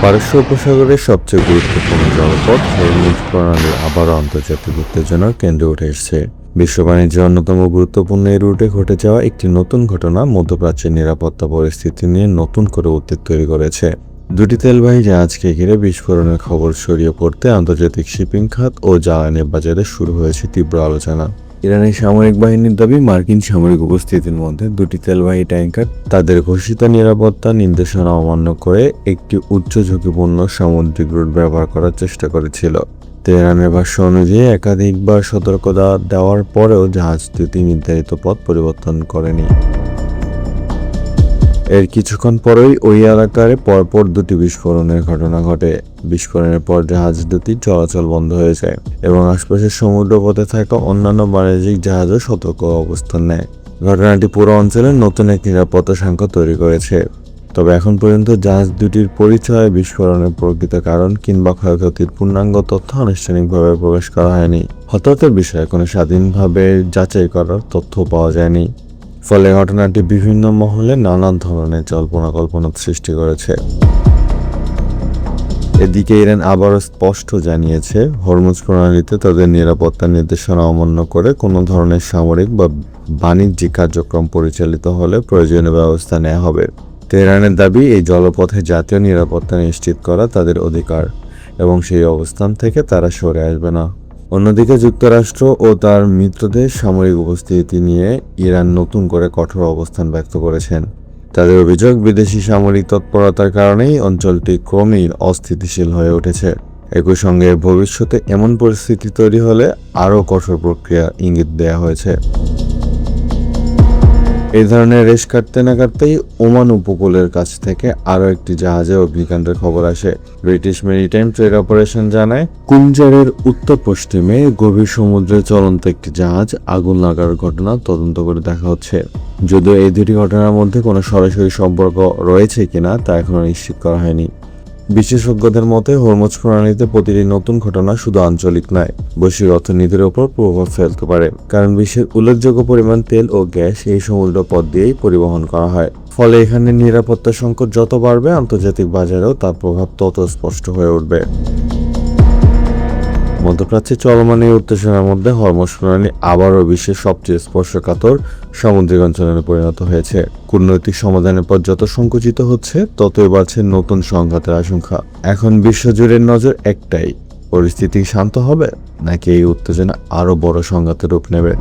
পারস্য উপসাগরের সবচেয়ে গুরুত্বপূর্ণ জলপথ হরমুজ প্রণালী আবারও আন্তর্জাতিক উত্তেজনার কেন্দ্রে উঠে এসেছে। বিশ্ব বাণিজ্যের অন্যতম গুরুত্বপূর্ণ এই রুটে ঘটে যাওয়া একটি নতুন ঘটনা মধ্যপ্রাচ্যের নিরাপত্তা পরিস্থিতি নিয়ে নতুন করে উদ্বেগ তৈরি করেছে। দুটি তেলবাহী জাহাজকে ঘিরে বিস্ফোরণের খবর ছড়িয়ে পড়তে আন্তর্জাতিক শিপিং খাত ও জ্বালানি বাজারে শুরু হয়েছে তীব্র আলোচনা। ইরানের সামরিক বাহিনীর দাবি, মার্কিন সামরিক উপস্থিতির মধ্যে দুটি তেলবাহী ট্যাঙ্কার তাদের ঘোষিত নিরাপত্তা নির্দেশনা অমান্য করে একটি উচ্চ ঝুঁকিপূর্ণ সামুদ্রিক রুট ব্যবহার করার চেষ্টা করেছিল। তেহরানের ভাষ্য অনুযায়ী একাধিকবার সতর্কতা দেওয়ার পরেও জাহাজ দুটি নির্ধারিত পথ পরিবর্তন করেনি। এর কিছুক্ষণ পরেই ওই এলাকায় পরপর দুটি বিস্ফোরণের ঘটনা ঘটে। বিস্ফোরণের পর জাহাজ দুটি চলাচল বন্ধ হয়ে যায় এবং আশপাশের সমুদ্রপথে থাকা অন্যান্য বাণিজ্যিক জাহাজও সতর্ক অবস্থান নেয়। ঘটনাটি পুরো অঞ্চলে নতুন এক নিরাপত্তা সংকট তৈরি করেছে। তবে এখন পর্যন্ত জাহাজ দুটির পরিচয়, বিস্ফোরণের প্রকৃত কারণ কিংবা ক্ষয়ক্ষতির পূর্ণাঙ্গ তথ্য আনুষ্ঠানিকভাবে প্রকাশ করা হয়নি। হতাহতের বিষয়ে কোনো স্বাধীনভাবে যাচাই করার তথ্য পাওয়া যায়নি। ফলে ঘটনাটি বিভিন্ন মহলে নানান ধরনের জল্পনা কল্পনার সৃষ্টি করেছে। এদিকে ইরান আবারও স্পষ্ট জানিয়েছে, হরমুজ প্রণালীতে তাদের নিরাপত্তা নির্দেশনা অমান্য করে কোনো ধরনের সামরিক বা বাণিজ্যিক কার্যক্রম পরিচালিত হলে প্রয়োজনীয় ব্যবস্থা নেওয়া হবে। তেহরানের দাবি, এই জলপথে জাতীয় নিরাপত্তা নিশ্চিত করা তাদের অধিকার এবং সেই অবস্থান থেকে তারা সরে আসবে না। অন্যদিকে যুক্তরাষ্ট্র ও তার মিত্রদের সামরিক উপস্থিতি নিয়ে ইরান নতুন করে কঠোর অবস্থান ব্যক্ত করেছেন। তাদের অভিযোগ, বিদেশি সামরিক তৎপরতার কারণেই অঞ্চলটি ক্রমেই অস্থিতিশীল হয়ে উঠেছে। একই সঙ্গে ভবিষ্যতে এমন পরিস্থিতি তৈরি হলে আরও কঠোর প্রক্রিয়া ইঙ্গিত দেওয়া হয়েছে। এই ধরনের রেশ কাটতে না কাটতেই ওমান উপকূলের কাছ থেকে আরও একটি জাহাজে অগ্নিকাণ্ডের খবর আসে। ব্রিটিশ মেরিটাইম ট্রেড অপারেশন জানায়, কুঞ্জারের উত্তর পশ্চিমে গভীর সমুদ্রে চলন্ত একটি জাহাজ আগুন লাগার ঘটনা তদন্ত করে দেখা হচ্ছে। যদিও এই দুটি ঘটনার মধ্যে কোনো সরাসরি সম্পর্ক রয়েছে কিনা তা এখনো নিশ্চিত করা হয়নি। বিশেষজ্ঞদের মতে, হরমুজ প্রণালীতে প্রতিটি নতুন ঘটনা শুধু আঞ্চলিক নয়, বৈশ্বিক অর্থনীতির ওপর প্রভাব ফেলতে পারে। কারণ বিশ্বের উল্লেখযোগ্য পরিমাণ তেল ও গ্যাস এই সমুদ্র পথ দিয়েই পরিবহন করা হয়। ফলে এখানে নিরাপত্তা সংকট যত বাড়বে, আন্তর্জাতিক বাজারেও তার প্রভাব তত স্পষ্ট হয়ে উঠবে। মধ্যপ্রাচ্যে চলমান এই উত্তেজনার মধ্যে হরমুজ প্রণালী আবারও বিশ্বের সবচেয়ে স্পর্শকাতর সামুদ্রিক অঞ্চলে পরিণত হয়েছে। কূটনৈতিক সমাধানের পর যত সংকুচিত হচ্ছে, ততই বাড়ছে নতুন সংঘাতের আশঙ্কা। এখন বিশ্বজুড়ে নজর একটাই, পরিস্থিতি শান্ত হবে নাকি এই উত্তেজনা আরও বড় সংঘাতের রূপ নেবে।